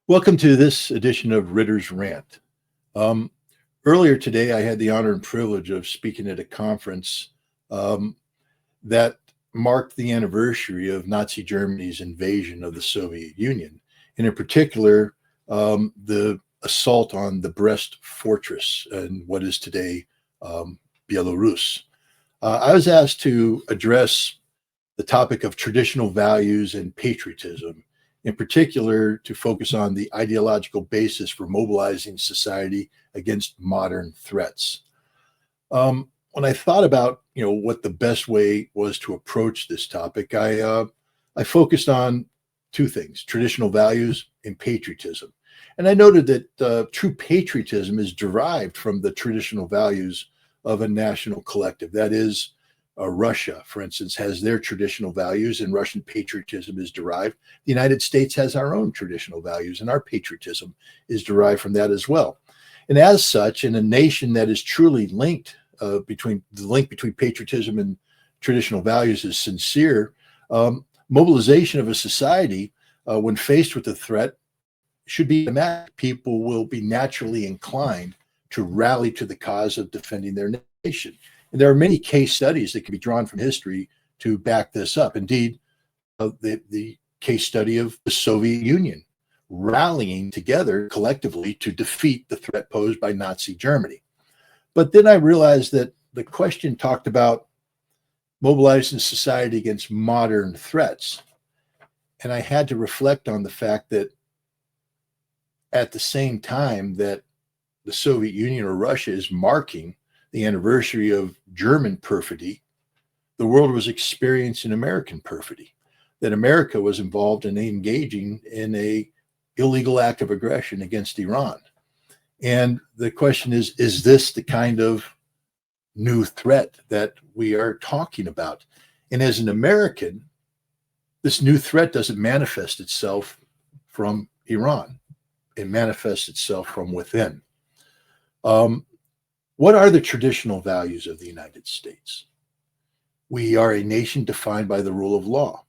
Welcome to this edition of Ritter's Rant. Um, Earlier today, I had the honor and privilege of speaking at a conference that marked the anniversary of Nazi Germany's invasion of the Soviet Union, and in particular, the assault on the Brest fortress in what is today Belarus. I was asked to address the topic of traditional values and patriotism, in particular, to focus on the ideological basis for mobilizing society against modern threats. When I thought about, what the best way was to approach this topic, I focused on two things: traditional values and patriotism. And I noted that true patriotism is derived from the traditional values of a national collective. That is, Russia, for instance, has their traditional values, and Russian patriotism is derived. The United States has our own traditional values, and our patriotism is derived from that as well. And as such, in a nation that is truly linked, between the link between patriotism and traditional values is sincere, mobilization of a society when faced with a threat should be automatic. People will be naturally inclined to rally to the cause of defending their nation. And there are many case studies that can be drawn from history to back this up. Indeed, the case study of the Soviet Union rallying together collectively to defeat the threat posed by Nazi Germany. But then I realized that the question talked about mobilizing society against modern threats. And I had to reflect on the fact that at the same time that the Soviet Union or Russia is marking the anniversary of German perfidy, the world was experiencing American perfidy, that America was involved in engaging in a illegal act of aggression against Iran. And the question is this the kind of new threat that we are talking about? And as an American, this new threat doesn't manifest itself from Iran. It manifests itself from within. What are the traditional values of the United States? We are a nation defined by the rule of law,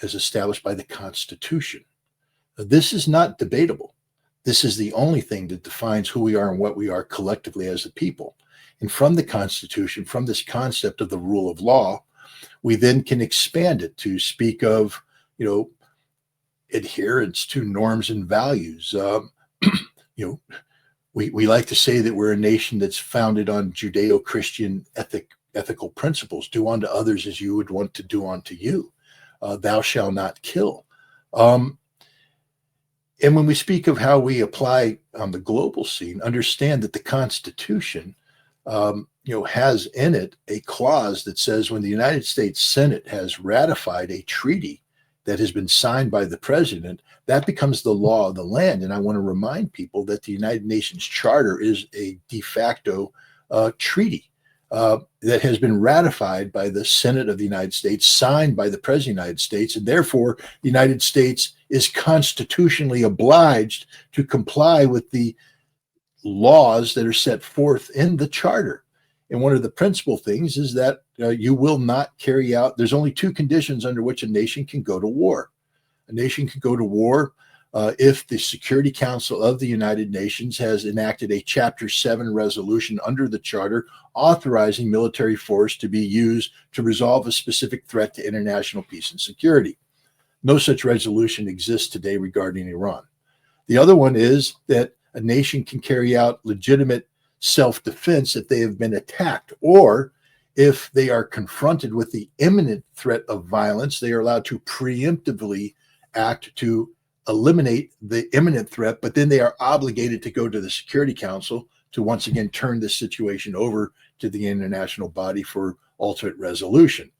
as established by the Constitution. This is not debatable. This is the only thing that defines who we are and what we are collectively as a people. And from the Constitution, from this concept of the rule of law, we then can expand it to speak of, adherence to norms and values. We like to say that we're a nation that's founded on Judeo-Christian ethical principles. Do unto others as you would want to do unto you. Thou shalt not kill. And when we speak of how we apply on the global scene, understand that the Constitution, has in it a clause that says when the United States Senate has ratified a treaty that has been signed by the president, that becomes the law of the land. And I want to remind people that the United Nations Charter is a de facto treaty that has been ratified by the Senate of the United States, signed by the President of the United States, and therefore the United States is constitutionally obliged to comply with the laws that are set forth in the Charter. And one of the principal things is that you will not carry out, there's only two conditions under which a nation can go to war. A nation can go to war if the Security Council of the United Nations has enacted a Chapter 7 resolution under the Charter authorizing military force to be used to resolve a specific threat to international peace and security. No such resolution exists today regarding Iran. The other one is that a nation can carry out legitimate self-defense if they have been attacked, or if they are confronted with the imminent threat of violence, they are allowed to preemptively act to eliminate the imminent threat, but then they are obligated to go to the Security Council to once again turn this situation over to the international body for ultimate resolution.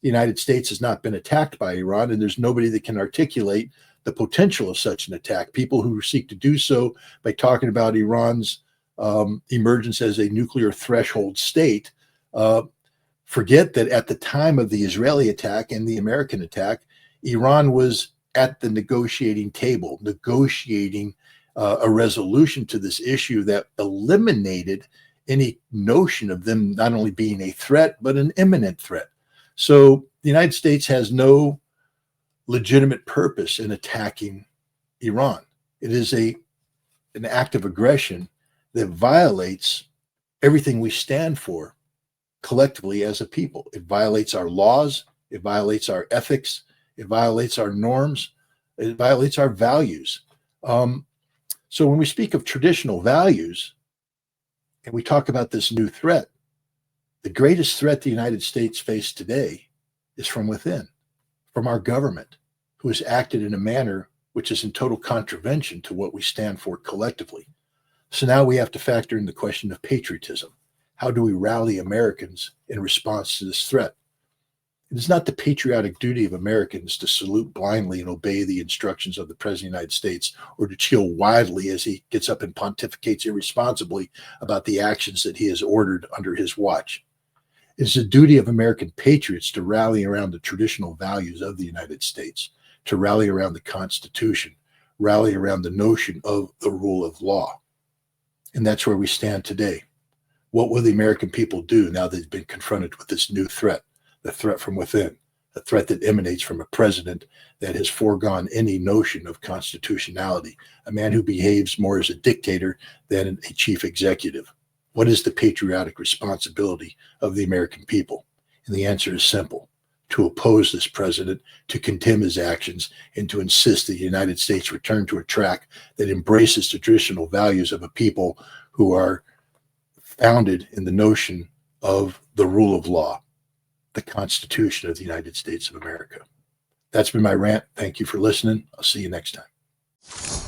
The United States has not been attacked by Iran, and there's nobody that can articulate the potential of such an attack. People who seek to do so by talking about Iran's emergence as a nuclear threshold state forget that at the time of the Israeli attack and the American attack, Iran was at the negotiating table, negotiating a resolution to this issue that eliminated any notion of them not only being a threat, but an imminent threat. So the United States has no legitimate purpose in attacking Iran. It is an act of aggression that violates everything we stand for collectively as a people. It violates our laws, it violates our ethics, it violates our norms, it violates our values. So when we speak of traditional values and we talk about this new threat, the greatest threat the United States faces today is from within, from our government, who has acted in a manner which is in total contravention to what we stand for collectively. So now we have to factor in the question of patriotism. How do we rally Americans in response to this threat? It is not the patriotic duty of Americans to salute blindly and obey the instructions of the President of the United States, or to chill wildly as he gets up and pontificates irresponsibly about the actions that he has ordered under his watch. It is the duty of American patriots to rally around the traditional values of the United States, to rally around the Constitution, rally around the notion of the rule of law. And that's where we stand today. What will the American people do now that they've been confronted with this new threat, the threat from within, a threat that emanates from a president that has foregone any notion of constitutionality, a man who behaves more as a dictator than a chief executive? What is the patriotic responsibility of the American people? And the answer is simple: to oppose this president, to condemn his actions, and to insist that the United States return to a track that embraces the traditional values of a people who are founded in the notion of the rule of law, the Constitution of the United States of America. That's been my rant. Thank you for listening. I'll see you next time.